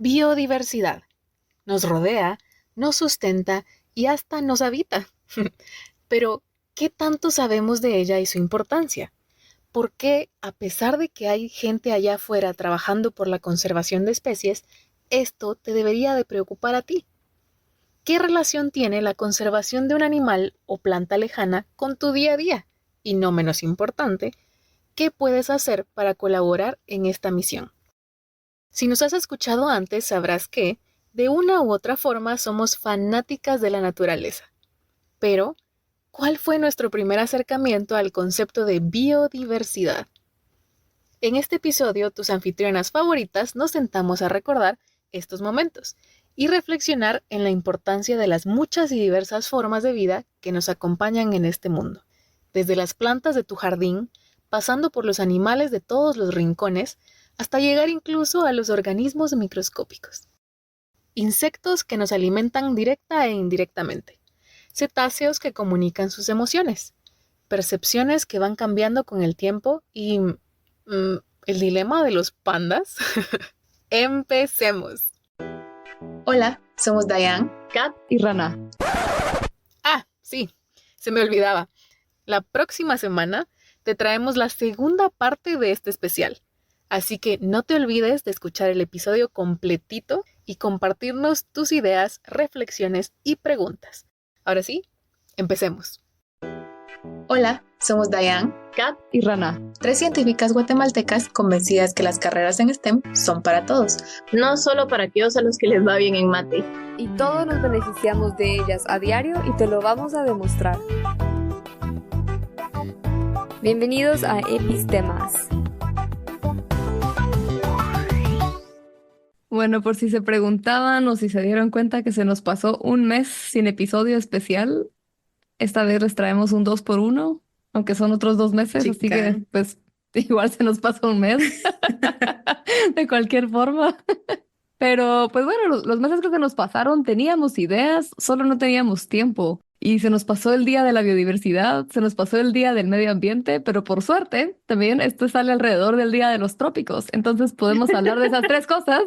Biodiversidad. Nos rodea, nos sustenta y hasta nos habita. Pero, ¿qué tanto sabemos de ella y su importancia? ¿Por qué, a pesar de que hay gente allá afuera trabajando por la conservación de especies, esto te debería de preocupar a ti? ¿Qué relación tiene la conservación de un animal o planta lejana con tu día a día? Y no menos importante, ¿qué puedes hacer para colaborar en esta misión? Si nos has escuchado antes, sabrás que, de una u otra forma, somos fanáticas de la naturaleza. Pero, ¿cuál fue nuestro primer acercamiento al concepto de biodiversidad? En este episodio, tus anfitrionas favoritas nos sentamos a recordar estos momentos y reflexionar en la importancia de las muchas y diversas formas de vida que nos acompañan en este mundo, desde las plantas de tu jardín, pasando por los animales de todos los rincones, hasta llegar incluso a los organismos microscópicos. Insectos que nos alimentan directa e indirectamente, cetáceos que comunican sus emociones, percepciones que van cambiando con el tiempo y el dilema de los pandas. Empecemos. Hola, somos Diane, Kat y Rana. Sí, se me olvidaba. La próxima semana te traemos la segunda parte de este especial. Así que no te olvides de escuchar el episodio completito y compartirnos tus ideas, reflexiones y preguntas. Ahora sí, empecemos. Hola, somos Diane, Kat y Rana. 3 científicas guatemaltecas convencidas que las carreras en STEM son para todos. No solo para aquellos a los que les va bien en mate. Y todos nos beneficiamos de ellas a diario y te lo vamos a demostrar. Bienvenidos a Epistemas. Bueno, por si se preguntaban o si se dieron cuenta que se nos pasó un mes sin episodio especial, esta vez les traemos un 2x1, aunque son otros 2 meses, así que pues igual se nos pasa un mes, de cualquier forma. Pero pues bueno, los meses que se nos pasaron teníamos ideas, solo no teníamos tiempo. Y se nos pasó el día de la biodiversidad, se nos pasó el día del medio ambiente, pero por suerte también esto sale alrededor del día de los trópicos. Entonces podemos hablar de esas 3 cosas,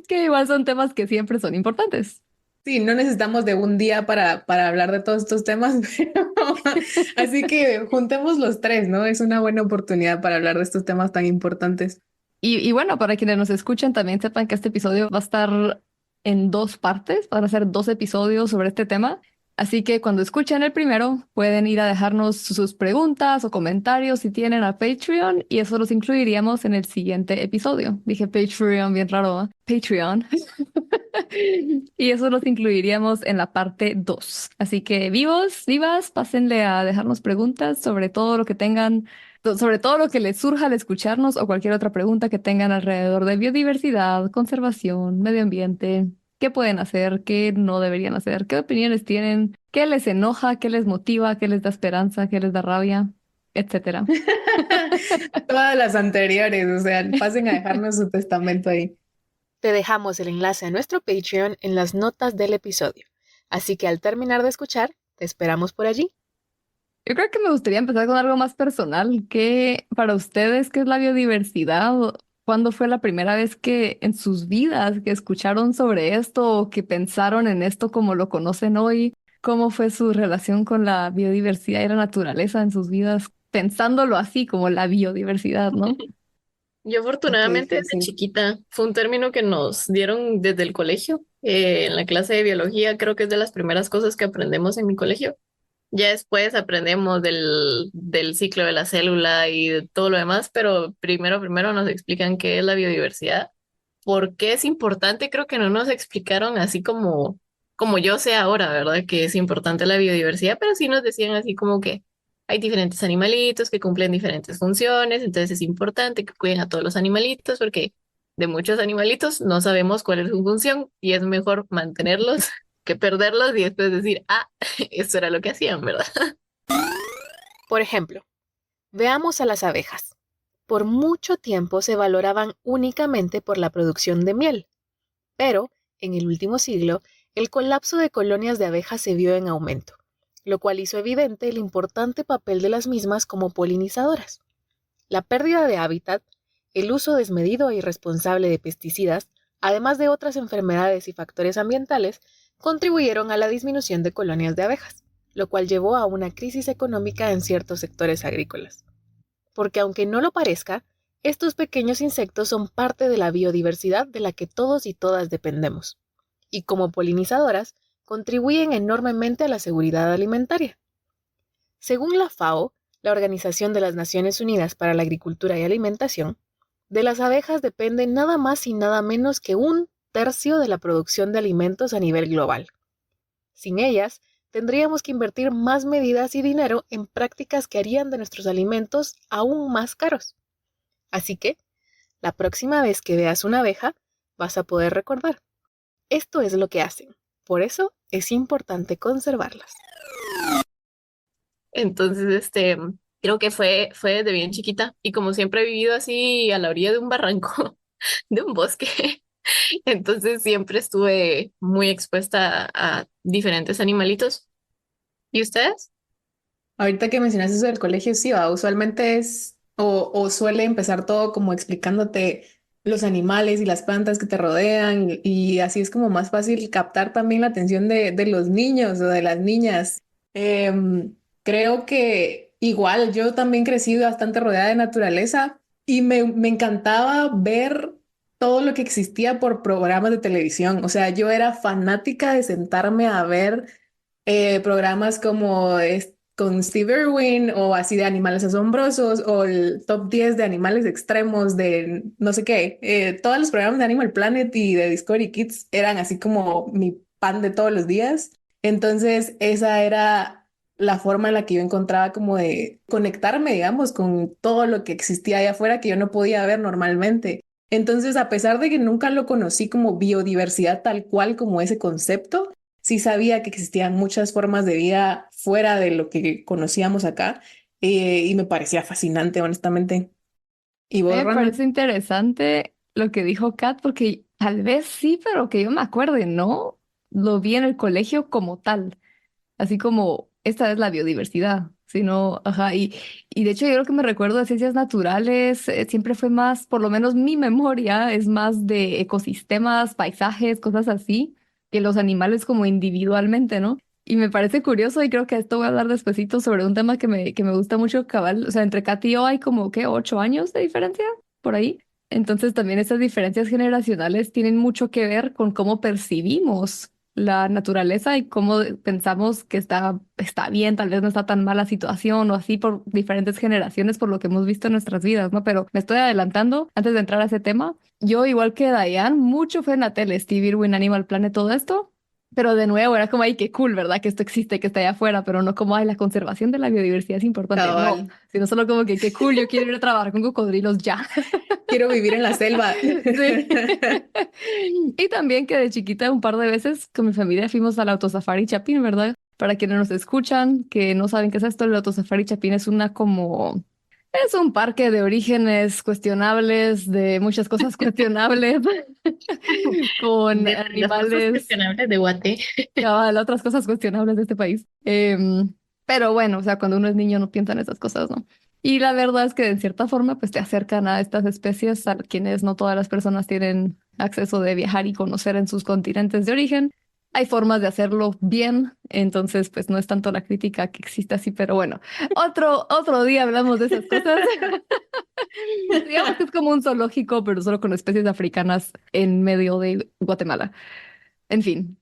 que igual son temas que siempre son importantes. Sí, no necesitamos de un día para hablar de todos estos temas, pero así que juntemos los 3, ¿no? Es una buena oportunidad para hablar de estos temas tan importantes. Y bueno, para quienes nos escuchen, también sepan que este episodio va a estar en 2 partes, van a ser 2 episodios sobre este tema. Así que cuando escuchen el primero, pueden ir a dejarnos sus preguntas o comentarios si tienen a Patreon y eso los incluiríamos en el siguiente episodio. Dije Patreon, bien raro, ¿eh? Patreon. Y eso los incluiríamos en la parte 2. Así que vivos, vivas, pásenle a dejarnos preguntas sobre todo lo que tengan, sobre todo lo que les surja al escucharnos o cualquier otra pregunta que tengan alrededor de biodiversidad, conservación, medio ambiente. ¿Qué pueden hacer? ¿Qué no deberían hacer? ¿Qué opiniones tienen? ¿Qué les enoja? ¿Qué les motiva? ¿Qué les da esperanza? ¿Qué les da rabia? Etcétera. Todas las anteriores, o sea, pasen a dejarnos su testamento ahí. Te dejamos el enlace a nuestro Patreon en las notas del episodio. Así que al terminar de escuchar, te esperamos por allí. Yo creo que me gustaría empezar con algo más personal. ¿Qué para ustedes qué es la biodiversidad? ¿Cuándo fue la primera vez que en sus vidas que escucharon sobre esto o que pensaron en esto como lo conocen hoy? ¿Cómo fue su relación con la biodiversidad y la naturaleza en sus vidas? Pensándolo así como la biodiversidad, ¿no? Yo afortunadamente desde Sí. chiquita fue un término que nos dieron desde el colegio. En la clase de biología creo que es de las primeras cosas que aprendemos en mi colegio. Ya después aprendemos del ciclo de la célula y de todo lo demás, pero primero nos explican qué es la biodiversidad. ¿Por qué es importante? Creo que no nos explicaron así como yo sé ahora, ¿verdad? Que es importante la biodiversidad, pero sí nos decían así como que hay diferentes animalitos que cumplen diferentes funciones, entonces es importante que cuiden a todos los animalitos porque de muchos animalitos no sabemos cuál es su función y es mejor mantenerlos que perderlos y después decir, eso era lo que hacían, ¿verdad? Por ejemplo, veamos a las abejas. Por mucho tiempo se valoraban únicamente por la producción de miel, pero en el último siglo el colapso de colonias de abejas se vio en aumento, lo cual hizo evidente el importante papel de las mismas como polinizadoras. La pérdida de hábitat el uso desmedido e irresponsable de pesticidas, además de otras enfermedades y factores ambientales, contribuyeron a la disminución de colonias de abejas, lo cual llevó a una crisis económica en ciertos sectores agrícolas. Porque aunque no lo parezca, estos pequeños insectos son parte de la biodiversidad de la que todos y todas dependemos, y como polinizadoras, contribuyen enormemente a la seguridad alimentaria. Según la FAO, la Organización de las Naciones Unidas para la Agricultura y Alimentación, de las abejas depende nada más y nada menos que 1/3 de la producción de alimentos a nivel global. Sin ellas, tendríamos que invertir más medidas y dinero en prácticas que harían de nuestros alimentos aún más caros. Así que, la próxima vez que veas una abeja, vas a poder recordar. Esto es lo que hacen. Por eso es importante conservarlas. Entonces, creo que fue desde bien chiquita y como siempre he vivido así a la orilla de un barranco, de un bosque, entonces siempre estuve muy expuesta a diferentes animalitos. ¿Y ustedes? Ahorita que mencionaste eso del colegio, sí, va, usualmente o suele empezar todo como explicándote los animales y las plantas que te rodean y así es como más fácil captar también la atención de los niños o de las niñas. Creo que igual yo también crecí bastante rodeada de naturaleza y me encantaba ver todo lo que existía por programas de televisión. O sea, yo era fanática de sentarme a ver programas como con Steve Irwin o así de animales asombrosos o el top 10 de animales extremos de no sé qué. Todos los programas de Animal Planet y de Discovery Kids eran así como mi pan de todos los días. Entonces esa era la forma en la que yo encontraba como de conectarme, digamos, con todo lo que existía allá afuera que yo no podía ver normalmente. Entonces, a pesar de que nunca lo conocí como biodiversidad tal cual como ese concepto, sí sabía que existían muchas formas de vida fuera de lo que conocíamos acá y me parecía fascinante, honestamente. ¿Y vos, Me Rana? parece interesante lo que dijo Kat, porque tal vez sí, pero que yo me acuerde, ¿no? Lo vi en el colegio como tal, así como esta es la biodiversidad, sino, ajá, y de hecho yo creo que me recuerdo de ciencias naturales, siempre fue más, por lo menos mi memoria es más de ecosistemas, paisajes, cosas así, que los animales como individualmente, ¿no? Y me parece curioso y creo que esto voy a hablar despuesito sobre un tema que me gusta mucho, cabal, o sea, entre Kat y yo hay como, ¿qué? 8 años de diferencia por ahí. Entonces también esas diferencias generacionales tienen mucho que ver con cómo percibimos la naturaleza y cómo pensamos que está bien, tal vez no está tan mala situación o así por diferentes generaciones, por lo que hemos visto en nuestras vidas, ¿no? Pero me estoy adelantando antes de entrar a ese tema. Yo, igual que Diane, mucho fue en la tele, Steve Irwin, Animal Planet, todo esto. Pero de nuevo era como, ay, qué cool, ¿verdad? Que esto existe, que está allá afuera, pero no como, ay, la conservación de la biodiversidad es importante. No, Cabal, sino solo como que, qué cool, yo quiero ir a trabajar con cocodrilos ya. quiero vivir en la selva. Sí. Y también que de chiquita un par de veces con mi familia fuimos al Autosafari Chapín, ¿verdad? Para quienes nos escuchan, que no saben qué es esto, el Autosafari Chapín es una como... Es un parque de orígenes cuestionables, de muchas cosas cuestionables, con De las cosas animales, cuestionables de Guate. cabal, otras cosas cuestionables de este país. Pero bueno, o sea, cuando uno es niño no piensa en esas cosas, ¿no? Y la verdad es que en cierta forma pues te acercan a estas especies a quienes no todas las personas tienen acceso de viajar y conocer en sus continentes de origen. Hay formas de hacerlo bien, entonces pues no es tanto la crítica que existe así, pero bueno, otro día hablamos de esas cosas. Digamos que es como un zoológico, pero solo con especies africanas en medio de Guatemala. En fin,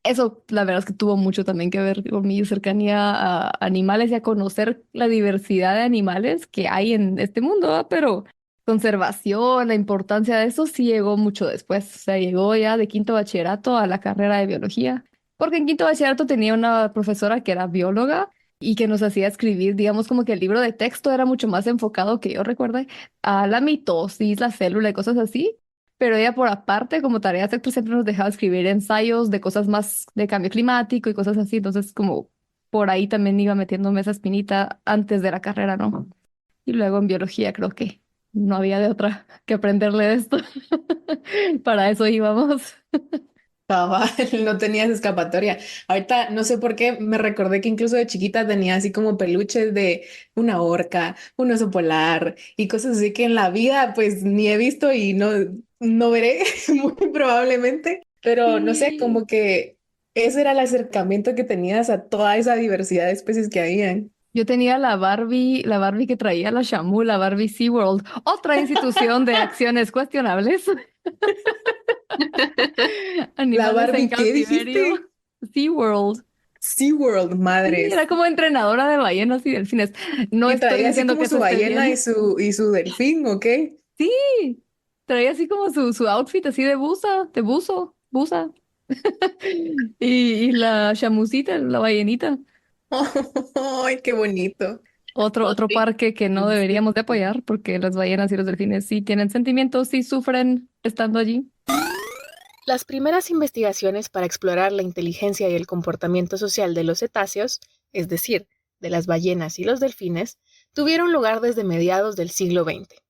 eso la verdad es que tuvo mucho también que ver con mi cercanía a animales y a conocer la diversidad de animales que hay en este mundo, ¿verdad? Pero conservación, la importancia de eso sí llegó mucho después. O sea, llegó ya de quinto bachillerato a la carrera de biología, porque en quinto bachillerato tenía una profesora que era bióloga y que nos hacía escribir, digamos, como que el libro de texto era mucho más enfocado, que yo recuerde, a la mitosis, la célula y cosas así. Pero ella por aparte, como tarea extra, siempre nos dejaba escribir ensayos de cosas más de cambio climático y cosas así. Entonces, como por ahí también iba metiéndome esa espinita antes de la carrera, ¿no? Y luego en biología creo que no había de otra que aprenderle de esto. Para eso íbamos. Cabal, no tenías escapatoria. Ahorita no sé por qué me recordé que incluso de chiquita tenía así como peluches de una orca, un oso polar y cosas así que en la vida pues ni he visto y no veré muy probablemente. Pero no sé, Sí. como que ese era el acercamiento que tenías a toda esa diversidad de especies que habían. Yo tenía la Barbie que traía la Shamu, la Barbie SeaWorld, otra institución de acciones cuestionables, La animales en Barbie, ¿qué cautiverio, dijiste? SeaWorld. SeaWorld, Sí, era madres. como entrenadora de ballenas y delfines. No Y estoy traía así diciendo que como eso su esté ballena y bien. su delfín, ¿ok? Sí, traía así como su outfit así de buza. Y la chamusita, la ballenita. ¡Ay, qué bonito! Otro Otro parque que no deberíamos de apoyar porque las ballenas y los delfines sí tienen sentimientos y sufren estando allí. Las primeras investigaciones para explorar la inteligencia y el comportamiento social de los cetáceos, es decir, de las ballenas y los delfines, tuvieron lugar desde mediados del siglo XX.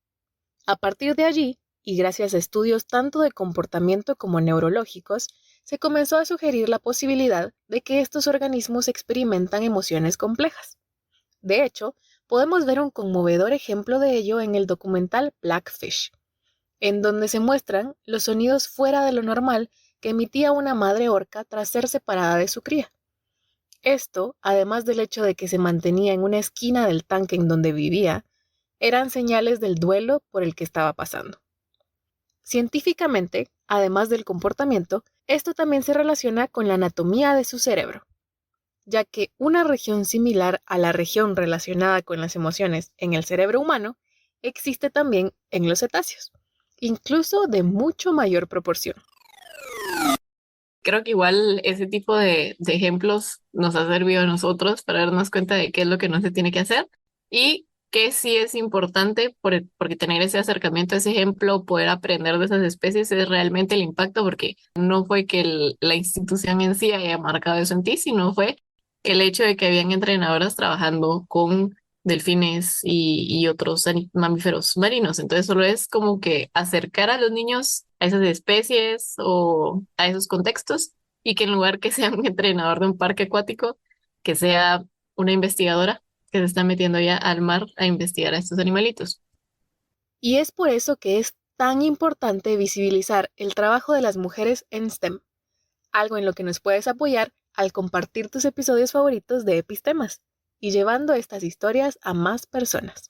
A partir de allí, y gracias a estudios tanto de comportamiento como neurológicos, se comenzó a sugerir la posibilidad de que estos organismos experimentan emociones complejas. De hecho, podemos ver un conmovedor ejemplo de ello en el documental Blackfish, en donde se muestran los sonidos fuera de lo normal que emitía una madre orca tras ser separada de su cría. Esto, además del hecho de que se mantenía en una esquina del tanque en donde vivía, eran señales del duelo por el que estaba pasando. Científicamente, además del comportamiento, esto también se relaciona con la anatomía de su cerebro, ya que una región similar a la región relacionada con las emociones en el cerebro humano existe también en los cetáceos, incluso de mucho mayor proporción. Creo que igual ese tipo de ejemplos nos ha servido a nosotros para darnos cuenta de qué es lo que no se tiene que hacer y que sí es importante porque tener ese acercamiento, ese ejemplo, poder aprender de esas especies es realmente el impacto, porque no fue que la institución en sí haya marcado eso en ti, sino fue el hecho de que habían entrenadoras trabajando con delfines y otros mamíferos marinos. Entonces solo es como que acercar a los niños a esas especies o a esos contextos y que en lugar que sea un entrenador de un parque acuático, que sea una investigadora que se está metiendo ya al mar a investigar a estos animalitos. Y es por eso que es tan importante visibilizar el trabajo de las mujeres en STEM, algo en lo que nos puedes apoyar al compartir tus episodios favoritos de Epistemas y llevando estas historias a más personas.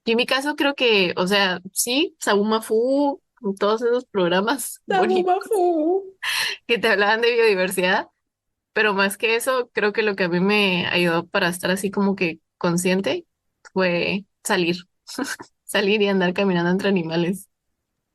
Y en mi caso creo que, o sea, sí, Sabumafu, todos esos programas Sabu bonitos Mafu. que te hablaban de biodiversidad, pero más que eso, creo que lo que a mí me ayudó para estar así como que consciente fue salir y andar caminando entre animales.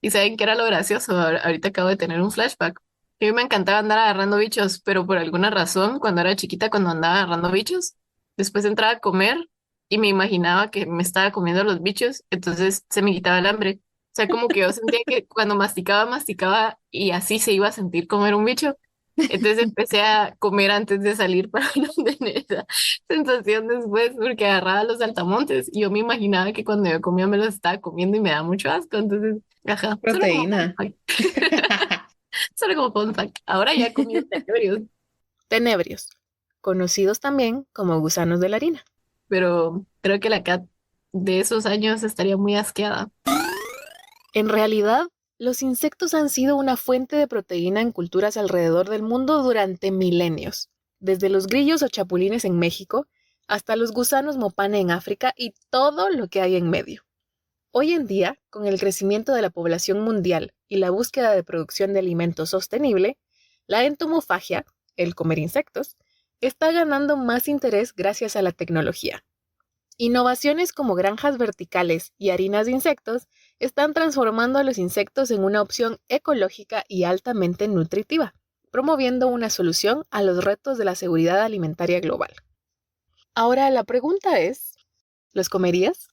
Y saben que era lo gracioso, ahorita acabo de tener un flashback. A mí me encantaba andar agarrando bichos, pero por alguna razón, cuando era chiquita, cuando andaba agarrando bichos, después entraba a comer y me imaginaba que me estaba comiendo los bichos, entonces se me quitaba el hambre. O sea, como que yo sentía que cuando masticaba, masticaba y así se iba a sentir comer un bicho. Entonces empecé a comer antes de salir para no tener esa sensación después, porque agarraba los saltamontes y yo me imaginaba que cuando yo comía me los estaba comiendo y me da mucho asco. Entonces, ajá, solo como fun Proteína. fact. Solo como fun fact. Ahora ya he comido tenebrios, Tenebrios, conocidos también como gusanos de la harina. pero creo que la Cat de esos años estaría muy asqueada. En realidad, los insectos han sido una fuente de proteína en culturas alrededor del mundo durante milenios, desde los grillos o chapulines en México hasta los gusanos mopane en África y todo lo que hay en medio. Hoy en día, con el crecimiento de la población mundial y la búsqueda de producción de alimentos sostenible, la entomofagia, el comer insectos, está ganando más interés gracias a la tecnología. Innovaciones como granjas verticales y harinas de insectos están transformando a los insectos en una opción ecológica y altamente nutritiva, promoviendo una solución a los retos de la seguridad alimentaria global. Ahora la pregunta es, ¿los comerías?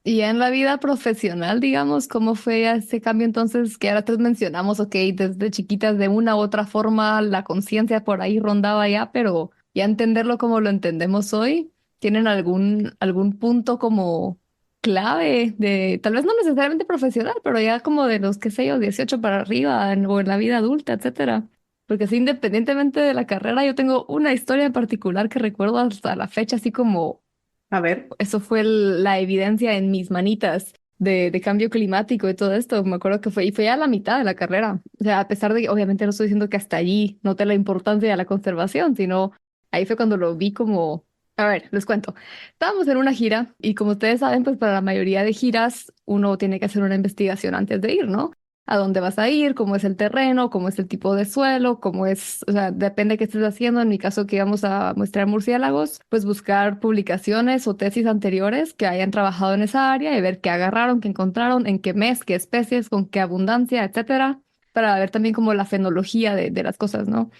Y ya en la vida profesional, digamos, ¿cómo fue ya ese cambio entonces que ahora te mencionamos, ok, desde chiquitas de una u otra forma la conciencia por ahí rondaba ya, pero ya entenderlo como lo entendemos hoy, ¿tienen algún punto como clave de, tal vez no necesariamente profesional, pero ya como de los, qué sé yo, 18 para arriba o en la vida adulta, etcétera. Porque así, independientemente de la carrera, yo tengo una historia en particular que recuerdo hasta la fecha, así como A ver, eso fue la evidencia en mis manitas de cambio climático y todo esto. Me acuerdo que fue, y fue ya a la mitad de la carrera. O sea, a pesar de que obviamente no estoy diciendo que hasta allí noté la importancia de la conservación, sino ahí fue cuando lo vi como, a ver, les cuento. Estábamos en una gira y como ustedes saben, pues para la mayoría de giras uno tiene que hacer una investigación antes de ir, ¿no? A dónde vas a ir, cómo es el terreno, cómo es el tipo de suelo, cómo es, o sea, depende de qué estés haciendo. En mi caso, que íbamos a muestrear murciélagos, pues buscar publicaciones o tesis anteriores que hayan trabajado en esa área y ver qué agarraron, qué encontraron, en qué mes, qué especies, con qué abundancia, etcétera, para ver también como la fenología de las cosas, ¿no?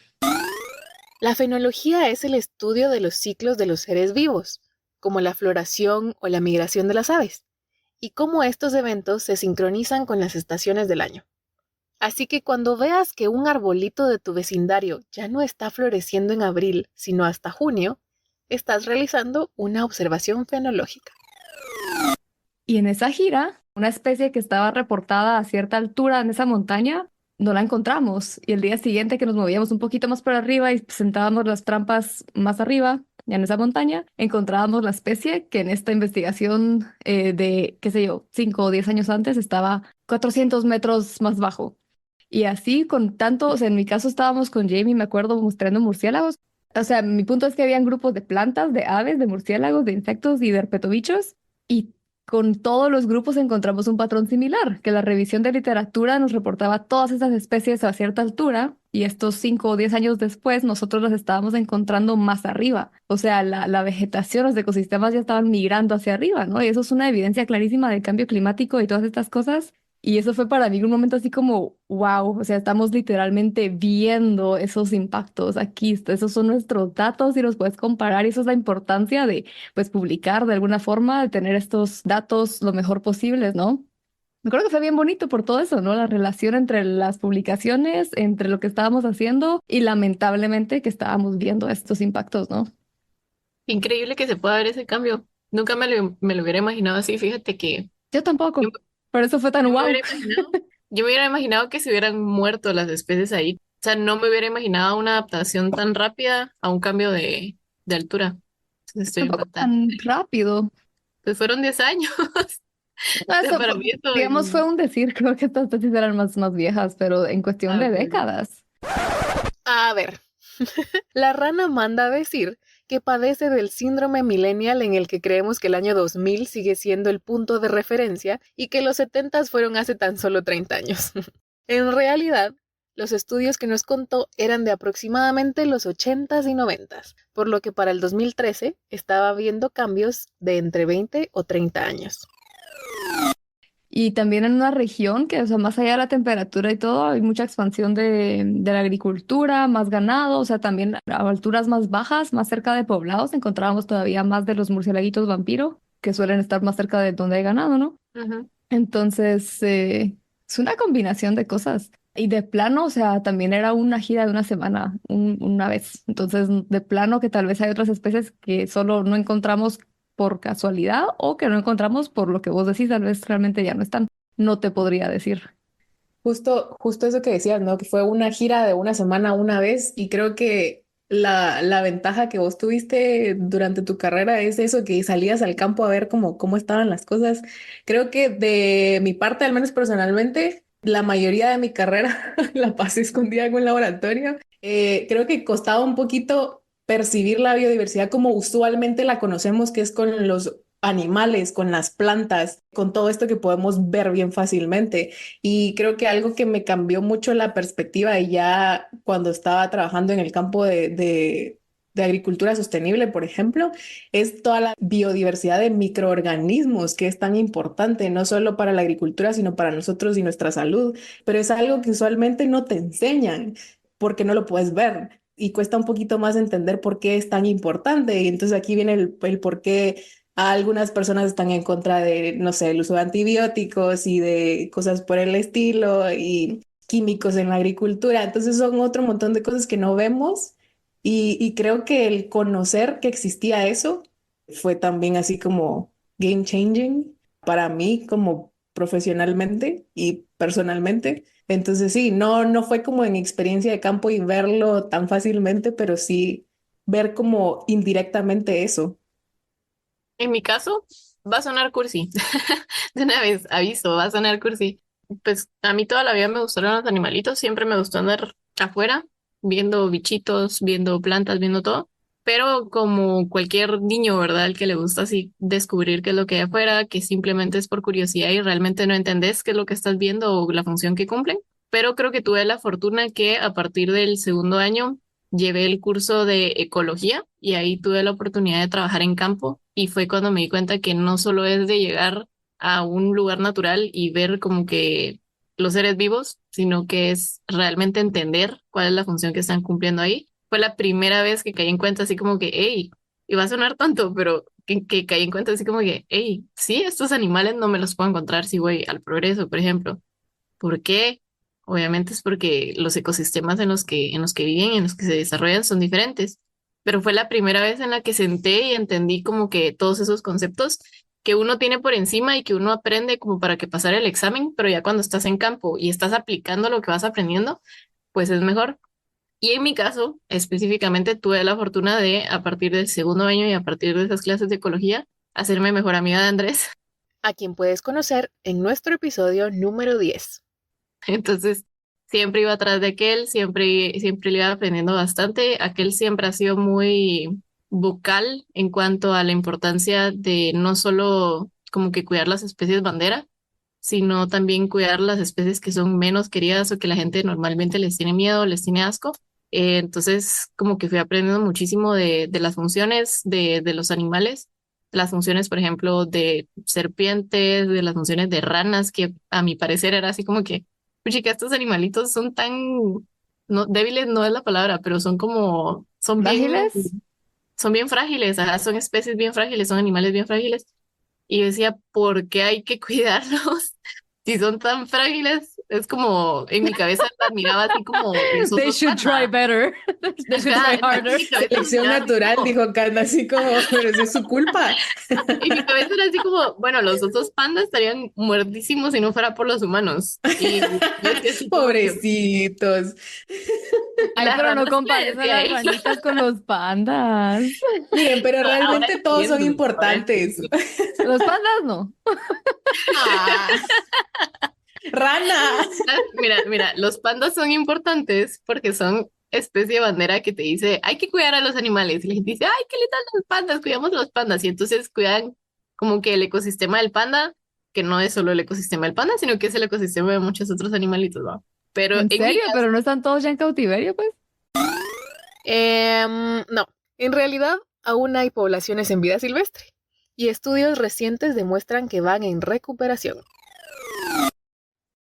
La fenología es el estudio de los ciclos de los seres vivos, como la floración o la migración de las aves, y cómo estos eventos se sincronizan con las estaciones del año. Así que cuando veas que un arbolito de tu vecindario ya no está floreciendo en abril, sino hasta junio, estás realizando una observación fenológica. Y en esa gira, una especie que estaba reportada a cierta altura en esa montaña, no la encontramos. Y el día siguiente que nos movíamos un poquito más para arriba y sentábamos las trampas más arriba, ya en esa montaña, encontrábamos la especie que en esta investigación de, qué sé yo, 5 o 10 años antes estaba 400 metros más bajo. Y así con tanto, o sea, en mi caso estábamos con Jamie, me acuerdo, mostrando murciélagos. O sea, mi punto es que habían grupos de plantas, de aves, de murciélagos, de insectos y de herpetobichos. Y con todos los grupos encontramos un patrón similar, que la revisión de literatura nos reportaba todas esas especies a cierta altura y estos 5 o 10 años después nosotros las estábamos encontrando más arriba. O sea, la vegetación, los ecosistemas ya estaban migrando hacia arriba, ¿no? Y eso es una evidencia clarísima del cambio climático y todas estas cosas. Y eso fue para mí un momento así como, wow, o sea, estamos literalmente viendo esos impactos aquí, esos son nuestros datos y los puedes comparar y eso es la importancia de pues publicar de alguna forma, de tener estos datos lo mejor posibles, ¿no? Me acuerdo que fue bien bonito por todo eso, ¿no? La relación entre las publicaciones, entre lo que estábamos haciendo y lamentablemente que estábamos viendo estos impactos, ¿no? Increíble que se pueda ver ese cambio. Nunca me lo hubiera imaginado así. Fíjate que Yo yo, tampoco, por eso fue tan yo me wow. hubiera imaginado, yo me hubiera imaginado que se hubieran muerto las especies ahí. O sea, no me hubiera imaginado una adaptación tan rápida a un cambio de altura. Entonces, estoy Tampoco impactada. tan rápido. Pues fueron 10 años. No, O sea, para mí eso digamos, fue un decir, creo que estas especies eran más viejas, pero en cuestión de ok, ok. décadas. A ver, la rana manda a decir que padece del síndrome millennial en el que creemos que el año 2000 sigue siendo el punto de referencia y que los 70 fueron hace tan solo 30 años. En realidad, los estudios que nos contó eran de aproximadamente los 80 y 90, por lo que para el 2013 estaba viendo cambios de entre 20 o 30 años. Y también en una región que, o sea, más allá de la temperatura y todo, hay mucha expansión de la agricultura, más ganado, o sea, también a alturas más bajas, más cerca de poblados, encontrábamos todavía más de los murciélaguitos vampiro, que suelen estar más cerca de donde hay ganado, ¿no? Ujú. Entonces, es una combinación de cosas. Y de plano, o sea, también era una gira de una semana, una vez. Entonces, de plano que tal vez hay otras especies que solo no encontramos por casualidad o que no encontramos por lo que vos decís, tal vez realmente ya no están. No te podría decir. justo eso que decías, ¿no? Que fue una gira de una semana una vez y creo que la ventaja que vos tuviste durante tu carrera es eso, que salías al campo a ver cómo estaban las cosas. Creo que de mi parte, al menos personalmente, la mayoría de mi carrera la pasé escondida en un laboratorio. Creo que costaba un poquito percibir la biodiversidad como usualmente la conocemos, que es con los animales, con las plantas, con todo esto que podemos ver bien fácilmente. Y creo que algo que me cambió mucho la perspectiva y ya cuando estaba trabajando en el campo de agricultura sostenible, por ejemplo, es toda la biodiversidad de microorganismos que es tan importante, no solo para la agricultura, sino para nosotros y nuestra salud. Pero es algo que usualmente no te enseñan porque no lo puedes ver. Y cuesta un poquito más entender por qué es tan importante. Y entonces aquí viene el por qué algunas personas están en contra de, no sé, el uso de antibióticos y de cosas por el estilo y químicos en la agricultura. Entonces son otro montón de cosas que no vemos y creo que el conocer que existía eso fue también así como game changing. para mí como profesionalmente y personalmente. Entonces sí, no fue como en experiencia de campo y verlo tan fácilmente, pero sí ver como indirectamente eso. En mi caso, va a sonar cursi. De una vez, aviso, va a sonar cursi. Pues a mí toda la vida me gustaron los animalitos, siempre me gustó andar afuera, viendo bichitos, viendo plantas, viendo todo. Pero como cualquier niño, ¿verdad? El que le gusta así descubrir qué es lo que hay afuera, que simplemente es por curiosidad y realmente no entendés qué es lo que estás viendo o la función que cumplen. Pero creo que tuve la fortuna que a partir del segundo año llevé el curso de ecología y ahí tuve la oportunidad de trabajar en campo y fue cuando me di cuenta que no solo es de llegar a un lugar natural y ver como que los seres vivos, sino que es realmente entender cuál es la función que están cumpliendo ahí. Fue la primera vez que caí en cuenta así como que, hey, y va a sonar tonto, pero que caí en cuenta así como que, hey, sí, estos animales no me los puedo encontrar si voy al Progreso, por ejemplo. ¿Por qué? Obviamente es porque los ecosistemas en los que viven, en los que se desarrollan son diferentes. Pero fue la primera vez en la que senté y entendí como que todos esos conceptos que uno tiene por encima y que uno aprende como para que pasar el examen, pero ya cuando estás en campo y estás aplicando lo que vas aprendiendo, pues es mejor. Y en mi caso, específicamente, tuve la fortuna de, a partir del segundo año y a partir de esas clases de ecología, hacerme mejor amiga de Andrés. A quien puedes conocer en nuestro episodio número 10. Entonces, siempre iba atrás de aquel, siempre le iba aprendiendo bastante. Aquel siempre ha sido muy vocal en cuanto a la importancia de no solo como que cuidar las especies bandera, sino también cuidar las especies que son menos queridas o que la gente normalmente les tiene miedo, les tiene asco. Entonces, como que fui aprendiendo muchísimo de las funciones de los animales, las funciones, por ejemplo, de serpientes, de las funciones de ranas, que a mi parecer era así como que, chica, estos animalitos son tan, no, débiles no es la palabra, pero son como, ¿Frágiles? son bien frágiles, ajá, son especies bien frágiles, son animales bien frágiles. Y yo decía, ¿por qué hay que cuidarlos? Si son tan frágiles, es como en mi cabeza las miraba así como los They osos should try panda. better. They should Ajá, try entonces en harder. mi cabeza las Selección miraba así natural, como, dijo Kanda, así como, pero eso es su culpa. en mi cabeza era así como, bueno, los osos pandas estarían muertísimos si no fuera por los humanos. Y yo decía así como que, Pobrecitos. y Ay, las pero no ranas que compares a decía las ella. ranitas con los pandas. Miren, pero Ahora realmente todos son entiendo, ahora importantes. entiendo. Los pandas no. Ah, rana. Mira, los pandas son importantes porque son especie bandera que te dice, hay que cuidar a los animales. Y la gente dice, ay, qué lindos los pandas, cuidamos a los pandas. Y entonces cuidan como que el ecosistema del panda, que no es solo el ecosistema del panda, sino que es el ecosistema de muchos otros animalitos, ¿va? Pero ¿En en mi serio? ¿Pero caso, no están todos ya en cautiverio, pues? No, en realidad aún hay poblaciones en vida silvestre y estudios recientes demuestran que van en recuperación.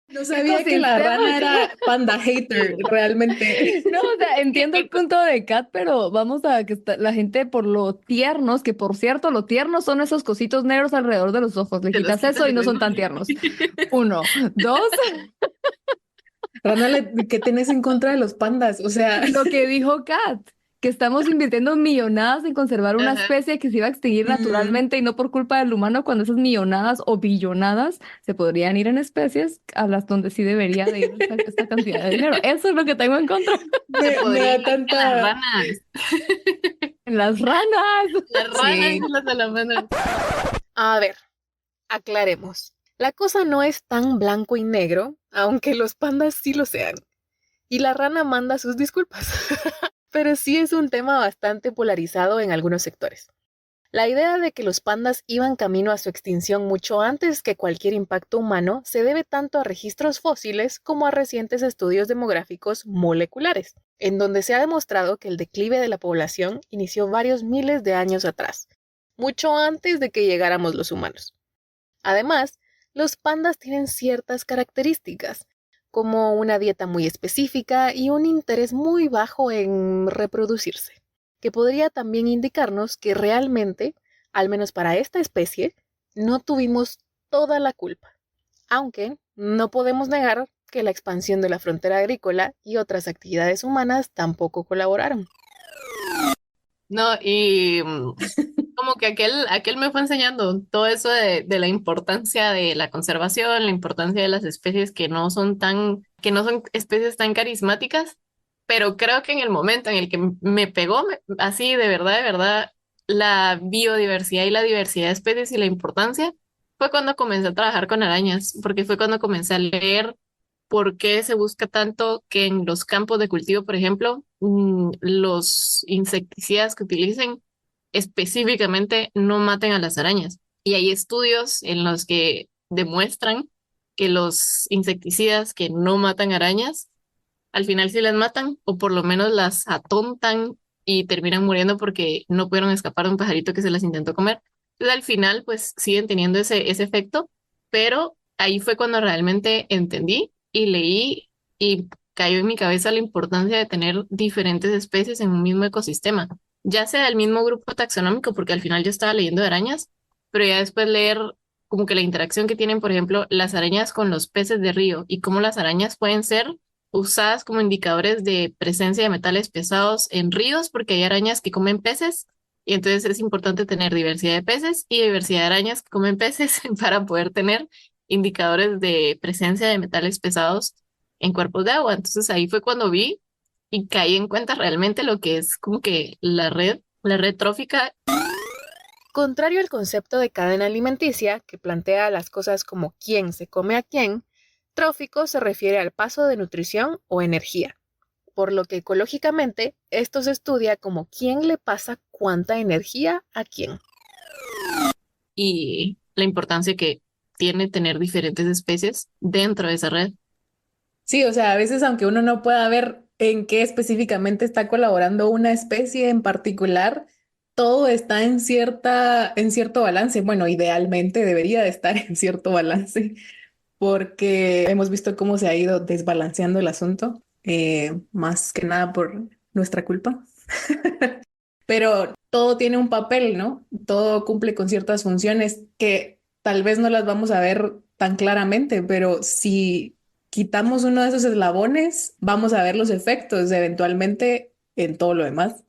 No sabía que la Ecosistema. rana era panda hater, realmente. No, o sea, entiendo el punto de Kat, pero vamos a que la gente por lo tiernos, que por cierto, lo tiernos son esos cositos negros alrededor de los ojos. Le te los quitas quitas eso y y no ves. son tan tiernos. Uno. Dos, Rana, ¿qué tenés en contra de los pandas? O sea, lo que dijo Kat, que estamos invirtiendo millonadas en conservar una Ajá. especie que se iba a extinguir mm, naturalmente y no por culpa del humano, cuando esas millonadas o billonadas se podrían ir en especies a las donde sí debería de ir esta cantidad de dinero. Eso es lo que tengo en contra. Se me podría da ir a las tanta... ranas, En las ranas. las ranas Sí. y las salamandras. A ver, aclaremos. La cosa no es tan blanco y negro, aunque los pandas sí lo sean. Y la rana manda sus disculpas. Pero sí es un tema bastante polarizado en algunos sectores. La idea de que los pandas iban camino a su extinción mucho antes que cualquier impacto humano se debe tanto a registros fósiles como a recientes estudios demográficos moleculares, en donde se ha demostrado que el declive de la población inició varios miles de años atrás, mucho antes de que llegáramos los humanos. Además, los pandas tienen ciertas características, como una dieta muy específica y un interés muy bajo en reproducirse, que podría también indicarnos que realmente, al menos para esta especie, no tuvimos toda la culpa, aunque no podemos negar que la expansión de la frontera agrícola y otras actividades humanas tampoco colaboraron. No, y como que aquel me fue enseñando todo eso de la importancia de la conservación, la importancia de las especies que no son especies tan carismáticas, pero creo que en el momento en el que me pegó, así de verdad, la biodiversidad y la diversidad de especies y la importancia, fue cuando comencé a trabajar con arañas, porque fue cuando comencé a leer por qué se busca tanto que en los campos de cultivo, por ejemplo, los insecticidas que utilicen específicamente no maten a las arañas. Y hay estudios en los que demuestran que los insecticidas que no matan arañas, al final sí las matan o por lo menos las atontan y terminan muriendo porque no pudieron escapar de un pajarito que se las intentó comer. Entonces al final pues siguen teniendo ese efecto, pero ahí fue cuando realmente entendí y leí y cayó en mi cabeza la importancia de tener diferentes especies en un mismo ecosistema, ya sea del mismo grupo taxonómico, porque al final yo estaba leyendo de arañas, pero ya después leer como que la interacción que tienen, por ejemplo, las arañas con los peces de río y cómo las arañas pueden ser usadas como indicadores de presencia de metales pesados en ríos, porque hay arañas que comen peces y entonces es importante tener diversidad de peces y diversidad de arañas que comen peces para poder tener indicadores de presencia de metales pesados en cuerpos de agua. Entonces ahí fue cuando vi y caí en cuenta realmente lo que es como que la red trófica. Contrario al concepto de cadena alimenticia, que plantea las cosas como quién se come a quién, trófico se refiere al paso de nutrición o energía, por lo que ecológicamente esto se estudia como quién le pasa cuánta energía a quién. Y la importancia que tiene tener diferentes especies dentro de esa red. Sí, o sea, a veces aunque uno no pueda ver en qué específicamente está colaborando una especie en particular, todo está en cierto balance. Bueno, idealmente debería de estar en cierto balance, porque hemos visto cómo se ha ido desbalanceando el asunto, más que nada por nuestra culpa. Pero todo tiene un papel, ¿no? Todo cumple con ciertas funciones que tal vez no las vamos a ver tan claramente, pero si quitamos uno de esos eslabones, vamos a ver los efectos eventualmente en todo lo demás.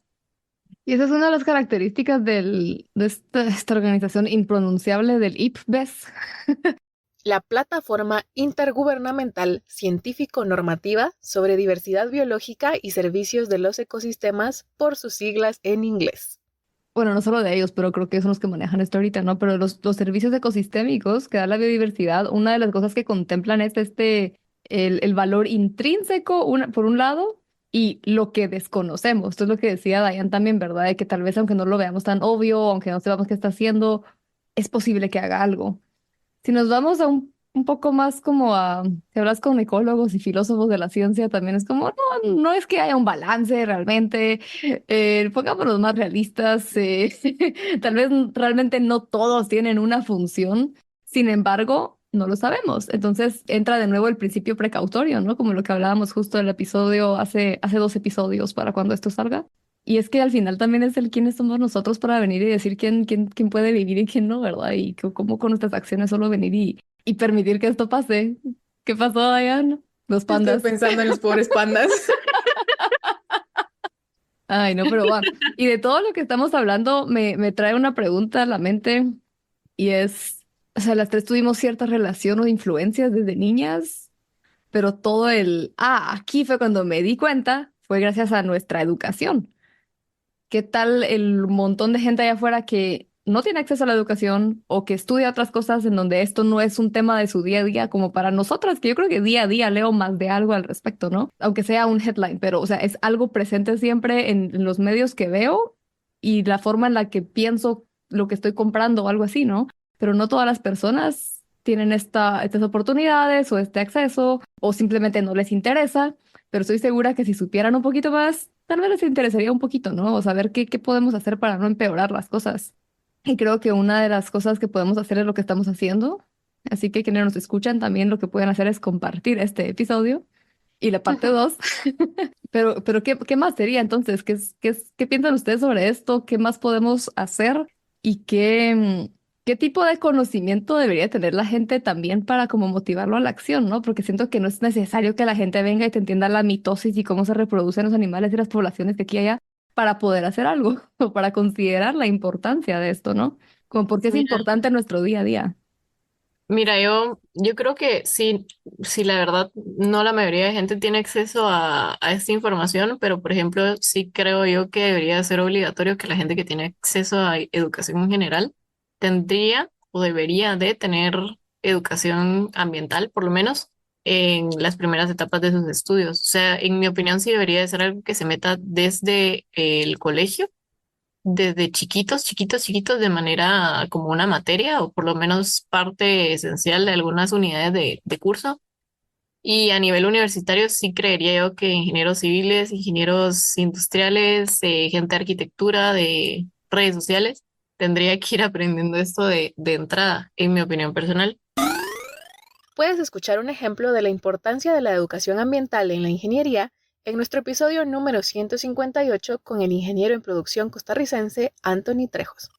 Y esa es una de las características de esta organización impronunciable del IPBES. La Plataforma Intergubernamental Científico-Normativa sobre Diversidad Biológica y Servicios de los Ecosistemas, por sus siglas en inglés. Bueno, no solo de ellos, pero creo que son los que manejan esto ahorita, ¿no? Pero los servicios ecosistémicos que da la biodiversidad, una de las cosas que contemplan es el valor intrínseco, por un lado, y lo que desconocemos. Esto es lo que decía Dayan también, ¿verdad? De que tal vez aunque no lo veamos tan obvio, aunque no sepamos qué está haciendo, es posible que haga algo. Si nos vamos a un poco más como si hablas con ecólogos y filósofos de la ciencia, también es como, no es que haya un balance realmente, pongámonos más realistas, tal vez realmente no todos tienen una función, sin embargo, no lo sabemos. Entonces entra de nuevo el principio precautorio, ¿no? Como lo que hablábamos justo del episodio, hace 2 episodios para cuando esto salga. Y es que al final también es el quiénes somos nosotros para venir y decir quién puede vivir y quién no, ¿verdad? Y cómo con nuestras acciones solo venir y permitir que esto pase. ¿Qué pasó, Diane? Los Estoy pandas. pensando en los pobres pandas. Ay, no, pero va. Y de todo lo que estamos hablando, me trae una pregunta a la mente y es, o sea, las tres tuvimos cierta relación o influencias desde niñas, pero aquí fue cuando me di cuenta, fue gracias a nuestra educación. ¿Qué tal el montón de gente allá afuera que no tiene acceso a la educación o que estudia otras cosas en donde esto no es un tema de su día a día como para nosotras, que yo creo que día a día leo más de algo al respecto, ¿no? Aunque sea un headline, pero o sea, es algo presente siempre en los medios que veo y la forma en la que pienso lo que estoy comprando o algo así, ¿no? Pero no todas las personas tienen estas oportunidades o este acceso o simplemente no les interesa, pero estoy segura que si supieran un poquito más, tal vez les interesaría un poquito, ¿no? O saber qué podemos hacer para no empeorar las cosas. Y creo que una de las cosas que podemos hacer es lo que estamos haciendo. Así que quienes nos escuchan también lo que pueden hacer es compartir este episodio y la parte 2. Pero ¿qué más sería entonces? ¿Qué piensan ustedes sobre esto? ¿Qué más podemos hacer? ¿Y qué tipo de conocimiento debería tener la gente también para como motivarlo a la acción, ¿no? Porque siento que no es necesario que la gente venga y te entienda la mitosis y cómo se reproducen los animales y las poblaciones de aquí y allá para poder hacer algo o para considerar la importancia de esto, ¿no? Como porque es Mira, importante en nuestro día a día. mira, yo creo que sí, sí, la verdad, no la mayoría de gente tiene acceso a esta información, pero por ejemplo, sí creo yo que debería ser obligatorio que la gente que tiene acceso a educación en general tendría o debería de tener educación ambiental, por lo menos en las primeras etapas de sus estudios. O sea, en mi opinión, sí debería de ser algo que se meta desde el colegio desde chiquitos, chiquitos, chiquitos, de manera como una materia o por lo menos parte esencial de algunas unidades de curso. Y a nivel universitario sí creería yo que ingenieros civiles, ingenieros industriales, gente de arquitectura, de redes sociales, tendría que ir aprendiendo esto de entrada, en mi opinión personal. Puedes escuchar un ejemplo de la importancia de la educación ambiental en la ingeniería en nuestro episodio número 158 con el ingeniero en producción costarricense Anthony Trejos.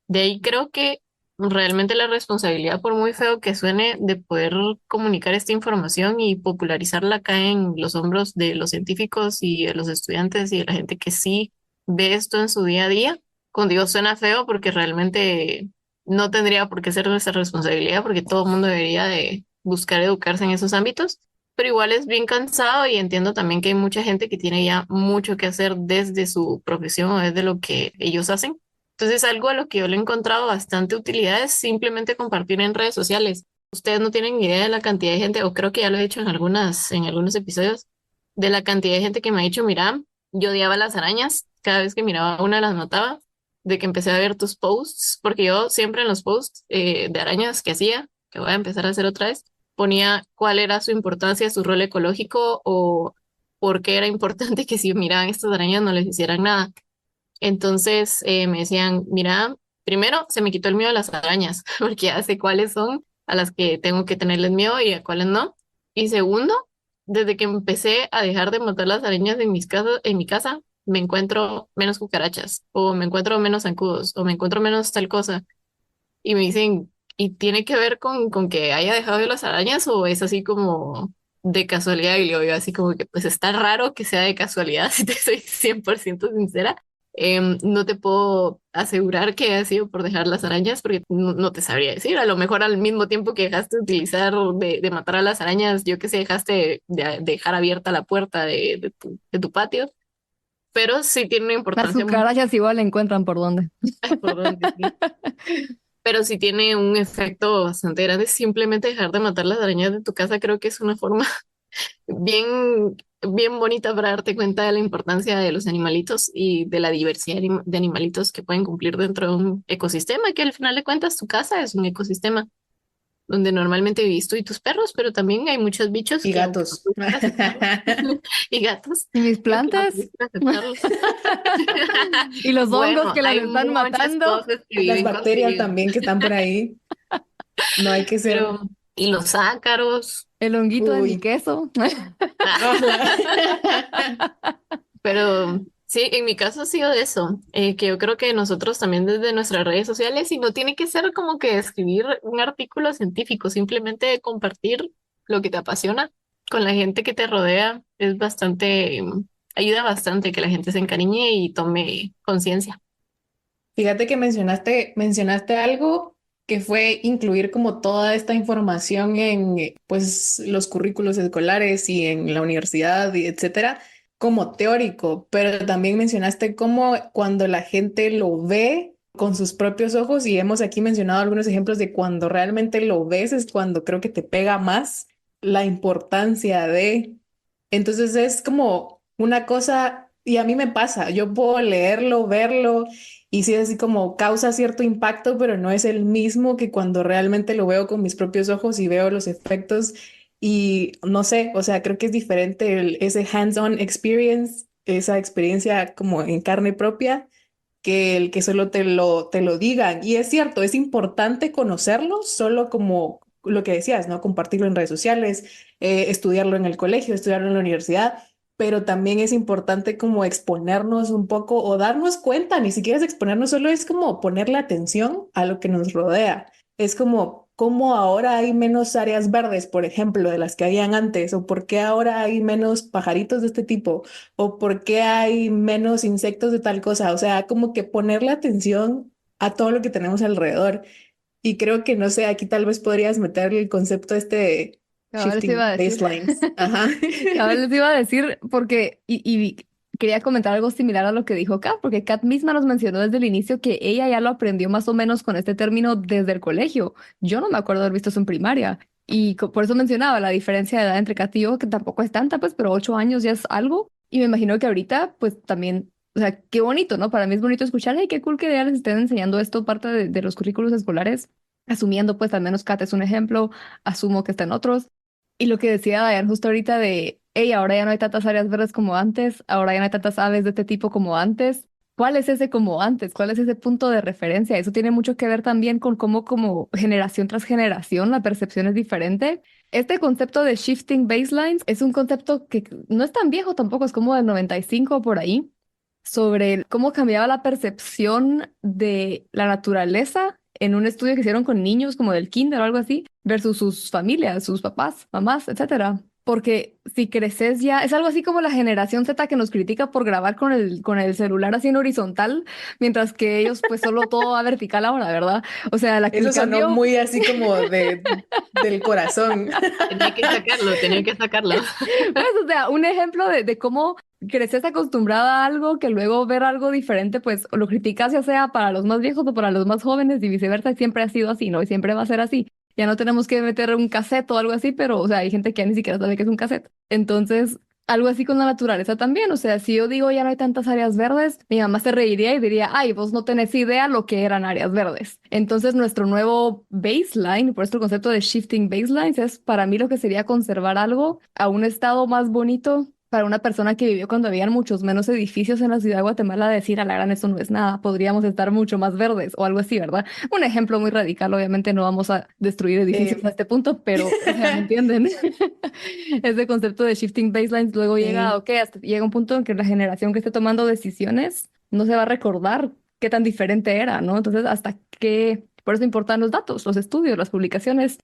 De ahí creo que realmente la responsabilidad, por muy feo que suene, de poder comunicar esta información y popularizarla cae en los hombros de los científicos y de los estudiantes y de la gente que sí ve esto en su día a día. Cuando digo suena feo porque realmente no tendría por qué ser nuestra responsabilidad porque todo el mundo debería de buscar educarse en esos ámbitos. Pero igual es bien cansado y entiendo también que hay mucha gente que tiene ya mucho que hacer desde su profesión o desde lo que ellos hacen. Entonces, algo a lo que yo le he encontrado bastante utilidad es simplemente compartir en redes sociales. Ustedes no tienen idea de la cantidad de gente, o creo que ya lo he dicho en algunos episodios, de la cantidad de gente que me ha dicho, mira, yo odiaba las arañas, cada vez que miraba una las mataba, de que empecé a ver tus posts, porque yo siempre en los posts de arañas que hacía, que voy a empezar a hacer otra vez, ponía cuál era su importancia, su rol ecológico o por qué era importante que si miraban estas arañas no les hicieran nada. Entonces me decían, mira, primero se me quitó el miedo a las arañas, porque ya sé cuáles son a las que tengo que tenerles miedo y a cuáles no. Y segundo, desde que empecé a dejar de matar las arañas en mi casa, me encuentro menos cucarachas, o me encuentro menos zancudos, o me encuentro menos tal cosa. Y me dicen, ¿y tiene que ver con que haya dejado de las arañas o es así como de casualidad? Y yo así como que pues está raro que sea de casualidad, si te soy 100% sincera. No te puedo asegurar que haya sido por dejar las arañas porque no te sabría decir. A lo mejor al mismo tiempo que dejaste de utilizar, de matar a las arañas, yo que sé, dejaste de dejar abierta la puerta de tu patio. Pero sí tiene una Las importancia muy cucarachas igual encuentran por dónde. importante, sí. Pero sí tiene un efecto bastante grande. Simplemente dejar de matar las arañas de tu casa creo que es una forma bien, bien bonita para darte cuenta de la importancia de los animalitos y de la diversidad de animalitos que pueden cumplir dentro de un ecosistema, que al final de cuentas tu casa es un ecosistema donde normalmente vivís tú y tus perros, pero también hay muchos bichos Y que aunque no gatos. pudieran aceptarlos, y gatos, ¿Y mis que aunque no plantas? pudieran aceptarlos. ¿Y los hongos Bueno, que las hay están muchas matando? cosas que Las viven bacterias contigo, también que están por ahí. No hay que ser. pero y los ácaros. El honguito de mi Uy. queso. Pero sí, en mi caso ha sido de eso, que yo creo que nosotros también desde nuestras redes sociales, y no tiene que ser como que escribir un artículo científico, simplemente compartir lo que te apasiona con la gente que te rodea, es bastante, ayuda bastante que la gente se encariñe y tome conciencia. Fíjate que mencionaste algo que fue incluir como toda esta información en pues los currículos escolares y en la universidad y etcétera, como teórico, pero también mencionaste cómo cuando la gente lo ve con sus propios ojos y hemos aquí mencionado algunos ejemplos de cuando realmente lo ves es cuando creo que te pega más la importancia de. Entonces es como una cosa, y a mí me pasa, yo puedo leerlo, verlo, y sí es así como causa cierto impacto, pero no es el mismo que cuando realmente lo veo con mis propios ojos y veo los efectos y no sé, o sea, creo que es diferente ese hands-on experience, esa experiencia como en carne propia, que el que solo te lo digan. Y es cierto, es importante conocerlo, solo como lo que decías, ¿no? Compartirlo en redes sociales, estudiarlo en el colegio, estudiarlo en la universidad, pero también es importante como exponernos un poco o darnos cuenta, ni siquiera es exponernos, solo es como ponerle atención a lo que nos rodea. Es como cómo ahora hay menos áreas verdes, por ejemplo, de las que habían antes, o por qué ahora hay menos pajaritos de este tipo, o por qué hay menos insectos de tal cosa. O sea, como que ponerle atención a todo lo que tenemos alrededor. Y creo que, no sé, aquí tal vez podrías meter el concepto este de Cabal les iba shifting a decir. baselines. Ajá. Cabal les iba a decir porque, quería comentar algo similar a lo que dijo Kat, porque Kat misma nos mencionó desde el inicio que ella ya lo aprendió más o menos con este término desde el colegio. Yo no me acuerdo haber visto eso en primaria. Y por eso mencionaba la diferencia de edad entre Kat y yo, que tampoco es tanta, pues, pero 8 años ya es algo. Y me imagino que ahorita, pues también, o sea, qué bonito, ¿no? Para mí es bonito escuchar, hey, qué cool que ya les estén enseñando esto, parte de los currículos escolares, asumiendo, pues, al menos Kat es un ejemplo, asumo que están otros. Y lo que decía Dayan justo ahorita de, hey, ahora ya no hay tantas áreas verdes como antes, ahora ya no hay tantas aves de este tipo como antes. ¿Cuál es ese como antes? ¿Cuál es ese punto de referencia? Eso tiene mucho que ver también con cómo como generación tras generación la percepción es diferente. Este concepto de shifting baselines es un concepto que no es tan viejo tampoco, es como del 95 por ahí, sobre cómo cambiaba la percepción de la naturaleza en un estudio que hicieron con niños como del kinder o algo así, versus sus familias, sus papás, mamás, etcétera. Porque si creces ya, es algo así como la generación Z que nos critica por grabar con el celular así en horizontal, mientras que ellos pues solo todo a vertical ahora, ¿verdad? O sea, el Eso sonó cambio, muy así como del corazón. Tenía que sacarlo. pues, o sea, un ejemplo de cómo creces acostumbrada a algo que luego ver algo diferente, pues lo criticas ya sea para los más viejos o para los más jóvenes y viceversa, y siempre ha sido así, ¿no? Y siempre va a ser así. Ya no tenemos que meter un cassette o algo así, pero, o sea, hay gente que ya ni siquiera sabe qué es un cassette. Entonces, algo así con la naturaleza también. O sea, si yo digo ya no hay tantas áreas verdes, mi mamá se reiría y diría, ay, vos no tenés idea lo que eran áreas verdes. Entonces, nuestro nuevo baseline, por eso el concepto de shifting baselines, es para mí lo que sería conservar algo a un estado más bonito para una persona que vivió cuando habían muchos menos edificios en la ciudad de Guatemala, decir a la gran eso no es nada, podríamos estar mucho más verdes o algo así, ¿verdad? Un ejemplo muy radical, obviamente no vamos a destruir edificios a Eh, este punto, pero, o sea, ¿me entienden? Ese concepto de shifting baselines luego llega, sí. ok, hasta llega un punto en que la generación que esté tomando decisiones no se va a recordar qué tan diferente era, ¿no? Entonces, hasta qué, por eso importan los datos, los estudios, las publicaciones.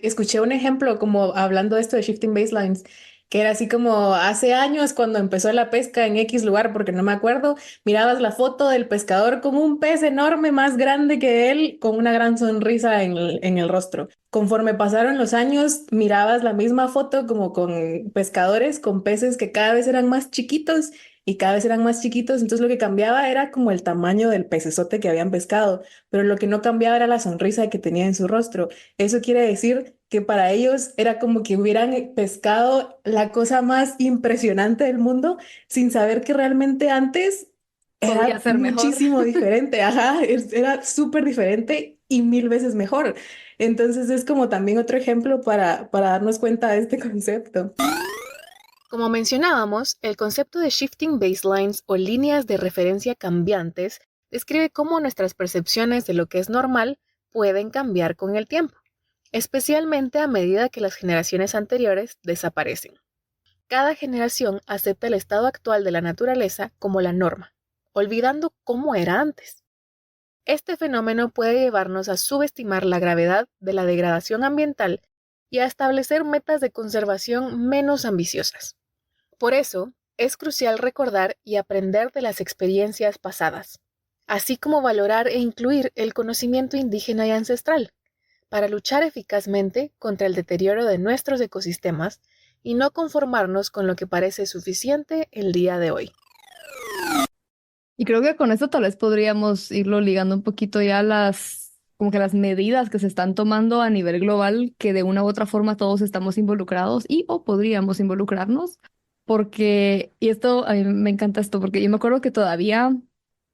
Escuché un ejemplo como hablando de esto de shifting baselines, que era así como hace años cuando empezó la pesca en X lugar, porque no me acuerdo, mirabas la foto del pescador con un pez enorme más grande que él, con una gran sonrisa en el rostro. Conforme pasaron los años, mirabas la misma foto como con pescadores, con peces que cada vez eran más chiquitos y cada vez eran más chiquitos, entonces lo que cambiaba era como el tamaño del pecesote que habían pescado, pero lo que no cambiaba era la sonrisa que tenía en su rostro. Eso quiere decir que para ellos era como que hubieran pescado la cosa más impresionante del mundo sin saber que realmente antes Podía era ser mejor. muchísimo diferente. Ajá, era súper diferente y mil veces mejor. Entonces es como también otro ejemplo para darnos cuenta de este concepto. Como mencionábamos, el concepto de shifting baselines o líneas de referencia cambiantes describe cómo nuestras percepciones de lo que es normal pueden cambiar con el tiempo, especialmente a medida que las generaciones anteriores desaparecen. Cada generación acepta el estado actual de la naturaleza como la norma, olvidando cómo era antes. Este fenómeno puede llevarnos a subestimar la gravedad de la degradación ambiental y a establecer metas de conservación menos ambiciosas. Por eso, es crucial recordar y aprender de las experiencias pasadas, así como valorar e incluir el conocimiento indígena y ancestral, para luchar eficazmente contra el deterioro de nuestros ecosistemas y no conformarnos con lo que parece suficiente el día de hoy. Y creo que con eso tal vez podríamos irlo ligando un poquito ya a como que las medidas que se están tomando a nivel global, que de una u otra forma todos estamos involucrados y o podríamos involucrarnos, porque, y esto, a mí me encanta esto, porque yo me acuerdo que todavía,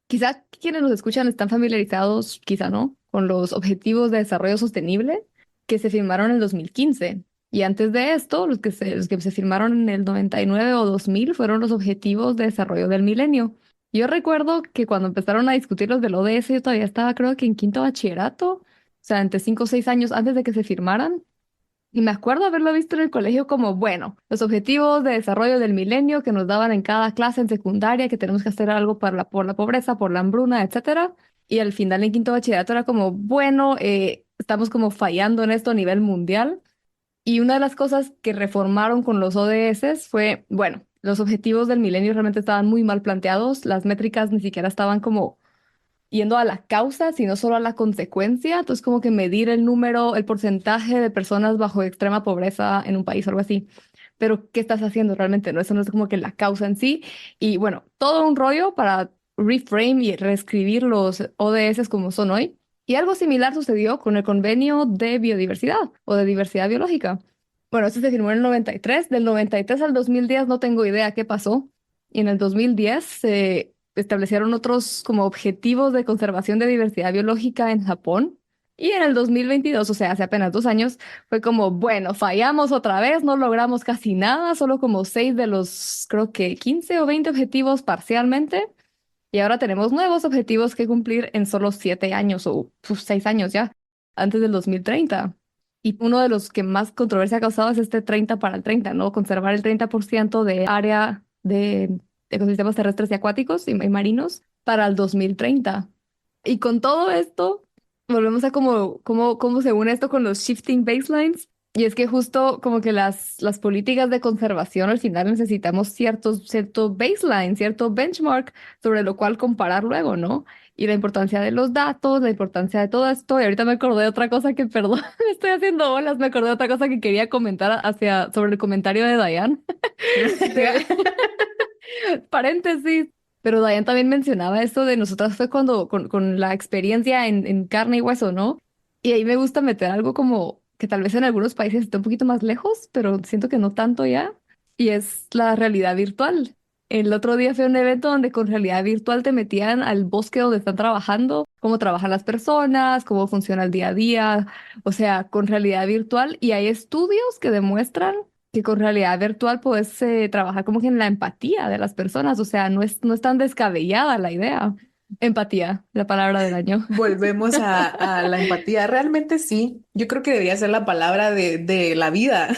quizá quienes nos escuchan están familiarizados, quizá no, con los Objetivos de Desarrollo Sostenible que se firmaron en el 2015. Y antes de esto, los que se firmaron en el 99 o 2000 fueron los Objetivos de Desarrollo del Milenio. Yo recuerdo que cuando empezaron a discutir los del ODS, yo todavía estaba, creo que en quinto bachillerato, o sea, entre 5 o 6 años antes de que se firmaran. Y me acuerdo haberlo visto en el colegio como, bueno, los objetivos de desarrollo del milenio que nos daban en cada clase en secundaria, que tenemos que hacer algo por la pobreza, por la hambruna, etcétera. Y al final en quinto bachillerato era como, bueno, estamos como fallando en esto a nivel mundial. Y una de las cosas que reformaron con los ODS fue, bueno, los objetivos del milenio realmente estaban muy mal planteados, las métricas ni siquiera estaban como yendo a la causa, sino solo a la consecuencia. Entonces, como que medir el número, el porcentaje de personas bajo extrema pobreza en un país o algo así. Pero, ¿qué estás haciendo realmente? ¿No? Eso no es como que la causa en sí. Y bueno, todo un rollo para reframe y reescribir los ODS como son hoy. Y algo similar sucedió con el Convenio de Biodiversidad o de Diversidad Biológica. Bueno, este se firmó en el 93. Del 93 al 2010 no tengo idea qué pasó. Y en el 2010 se establecieron otros como objetivos de conservación de diversidad biológica en Japón. Y en el 2022, o sea, hace apenas 2 años, fue como, bueno, fallamos otra vez, no logramos casi nada, solo como 6 de los, creo que 15 o 20 objetivos parcialmente. Y ahora tenemos nuevos objetivos que cumplir en solo 7 años o 6 años ya, antes del 2030. Y uno de los que más controversia ha causado es este 30 para el 30, ¿no? Conservar el 30% de área de ecosistemas terrestres y acuáticos y marinos para el 2030. Y con todo esto, volvemos a cómo se une esto con los shifting baselines. Y es que justo como que las políticas de conservación al final necesitamos cierto baseline, cierto benchmark sobre lo cual comparar luego, ¿no? Y la importancia de los datos, la importancia de todo esto. Y ahorita me acordé de otra cosa que, perdón, me estoy haciendo olas, me acordé de otra cosa que quería comentar sobre el comentario de Diane. De, paréntesis. Pero Diane también mencionaba esto de nosotras fue cuando, con la experiencia en carne y hueso, ¿no? Y ahí me gusta meter algo como que tal vez en algunos países esté un poquito más lejos, pero siento que no tanto ya. Y es la realidad virtual. El otro día fue un evento donde con realidad virtual te metían al bosque donde están trabajando, cómo trabajan las personas, cómo funciona el día a día, o sea, con realidad virtual. Y hay estudios que demuestran que con realidad virtual puedes trabajar como que en la empatía de las personas, o sea, no es tan descabellada la idea. Empatía, la palabra del año. Volvemos a la empatía. Realmente sí. Yo creo que debería ser la palabra de la vida.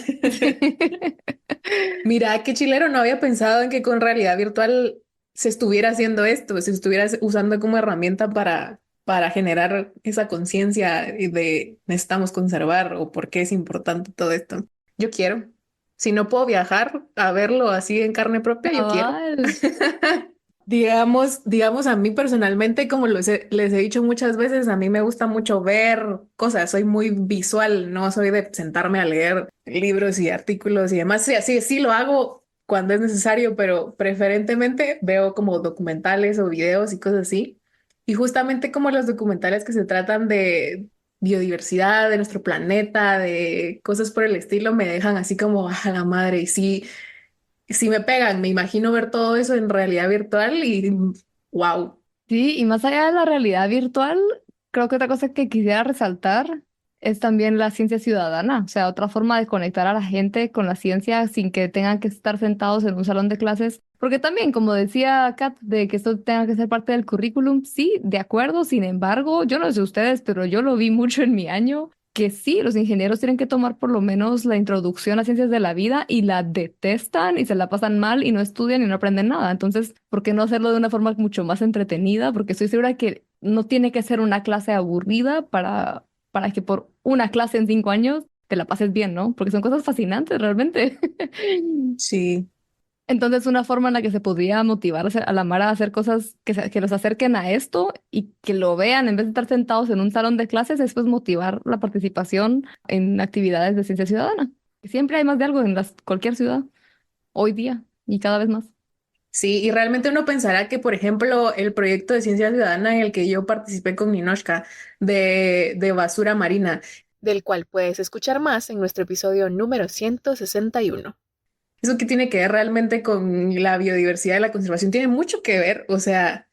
Mira, qué chilero, no había pensado en que con realidad virtual se estuviera haciendo esto, se estuviera usando como herramienta para generar esa conciencia de necesitamos conservar o por qué es importante todo esto. Yo quiero. Si no puedo viajar a verlo así en carne propia, yo quiero. Cabal. Digamos, a mí personalmente, como les he dicho muchas veces, a mí me gusta mucho ver cosas, soy muy visual, no soy de sentarme a leer libros y artículos y demás. Sí, así sí lo hago cuando es necesario, pero preferentemente veo como documentales o videos y cosas así. Y justamente como los documentales que se tratan de biodiversidad, de nuestro planeta, de cosas por el estilo, me dejan así como a la madre. Y sí. Si me pegan, me imagino ver todo eso en realidad virtual y wow. Sí, y más allá de la realidad virtual, creo que otra cosa que quisiera resaltar es también la ciencia ciudadana, o sea, otra forma de conectar a la gente con la ciencia sin que tengan que estar sentados en un salón de clases, porque también, como decía Kat, de que esto tenga que ser parte del currículum, sí, de acuerdo, sin embargo, yo no sé ustedes, pero yo lo vi mucho en mi año, que sí, los ingenieros tienen que tomar por lo menos la introducción a ciencias de la vida y la detestan y se la pasan mal y no estudian y no aprenden nada. Entonces, ¿por qué no hacerlo de una forma mucho más entretenida? Porque estoy segura que no tiene que ser una clase aburrida para que por una clase en 5 años te la pases bien, ¿no? Porque son cosas fascinantes realmente. Sí, Entonces, una forma en la que se podría motivar a la Mara a hacer cosas que los acerquen a esto y que lo vean en vez de estar sentados en un salón de clases, es pues motivar la participación en actividades de ciencia ciudadana. Siempre hay más de algo en cualquier ciudad, hoy día y cada vez más. sí, y realmente uno pensará que, por ejemplo, el proyecto de ciencia ciudadana en el que yo participé con Ninoshka de basura marina, del cual puedes escuchar más en nuestro episodio número 161. eso que tiene que ver realmente con la biodiversidad y la conservación, tiene mucho que ver, o sea,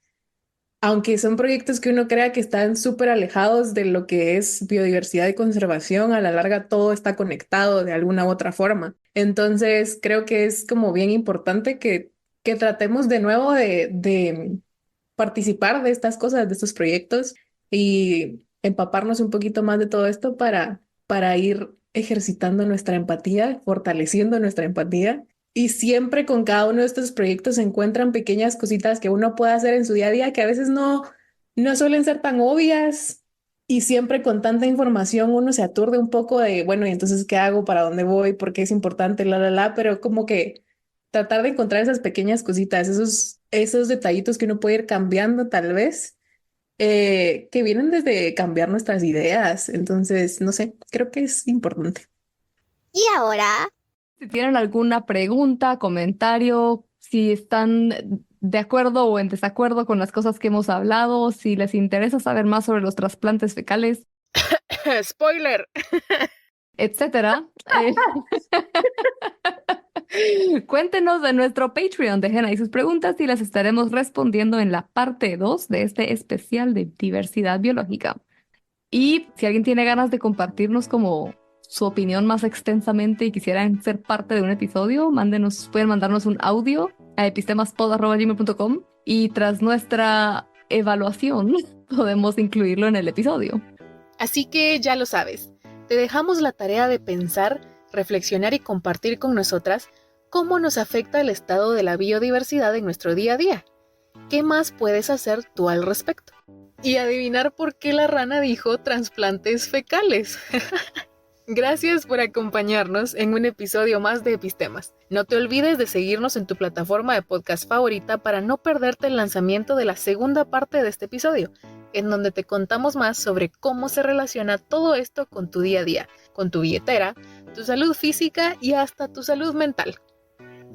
aunque son proyectos que uno crea que están súper alejados de lo que es biodiversidad y conservación, a la larga todo está conectado de alguna u otra forma. Entonces, creo que es como bien importante que tratemos de nuevo de participar de estas cosas, de estos proyectos y empaparnos un poquito más de todo esto para ir ejercitando nuestra empatía, fortaleciendo nuestra empatía. Y siempre con cada uno de estos proyectos se encuentran pequeñas cositas que uno puede hacer en su día a día que a veces no suelen ser tan obvias, Y siempre con tanta información uno se aturde un poco de, bueno, y entonces, ¿qué hago? ¿Para dónde voy? ¿Por qué es importante? Pero como que tratar de encontrar esas pequeñas cositas, esos detallitos que uno puede ir cambiando tal vez, que vienen desde cambiar nuestras ideas. Entonces, no sé, creo que es importante. Y ahora, Si tienen alguna pregunta, comentario, si están de acuerdo o en desacuerdo con las cosas que hemos hablado, si les interesa saber más sobre los trasplantes fecales, ¡Spoiler! etcétera, cuéntenos de nuestro Patreon, dejen ahí sus preguntas y las estaremos respondiendo en la parte 2 de este especial de diversidad biológica. Y si alguien tiene ganas de compartirnos como su opinión más extensamente y quisieran ser parte de un episodio, pueden mandarnos un audio a epistemaspod@gmail.com y tras nuestra evaluación podemos incluirlo en el episodio. Así que ya lo sabes, te dejamos la tarea de pensar, reflexionar y compartir con nosotras cómo nos afecta el estado de la biodiversidad en nuestro día a día. ¿Qué más puedes hacer tú al respecto? Y adivinar por qué la rana dijo trasplantes fecales. Gracias por acompañarnos en un episodio más de Epistemas. No te olvides de seguirnos en tu plataforma de podcast favorita para no perderte el lanzamiento de la segunda parte de este episodio, en donde te contamos más sobre cómo se relaciona todo esto con tu día a día, con tu billetera, tu salud física y hasta tu salud mental.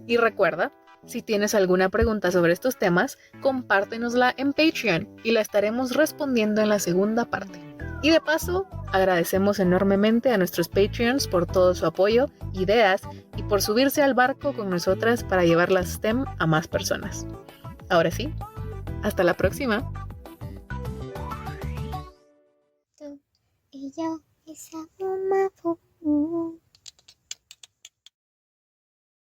Y recuerda, si tienes alguna pregunta sobre estos temas, compártenosla en Patreon y la estaremos respondiendo en la segunda parte. Y de paso, agradecemos enormemente a nuestros Patreons por todo su apoyo, ideas y por subirse al barco con nosotras para llevar la STEM a más personas. Ahora sí, hasta la próxima. tú y yo, esa goma,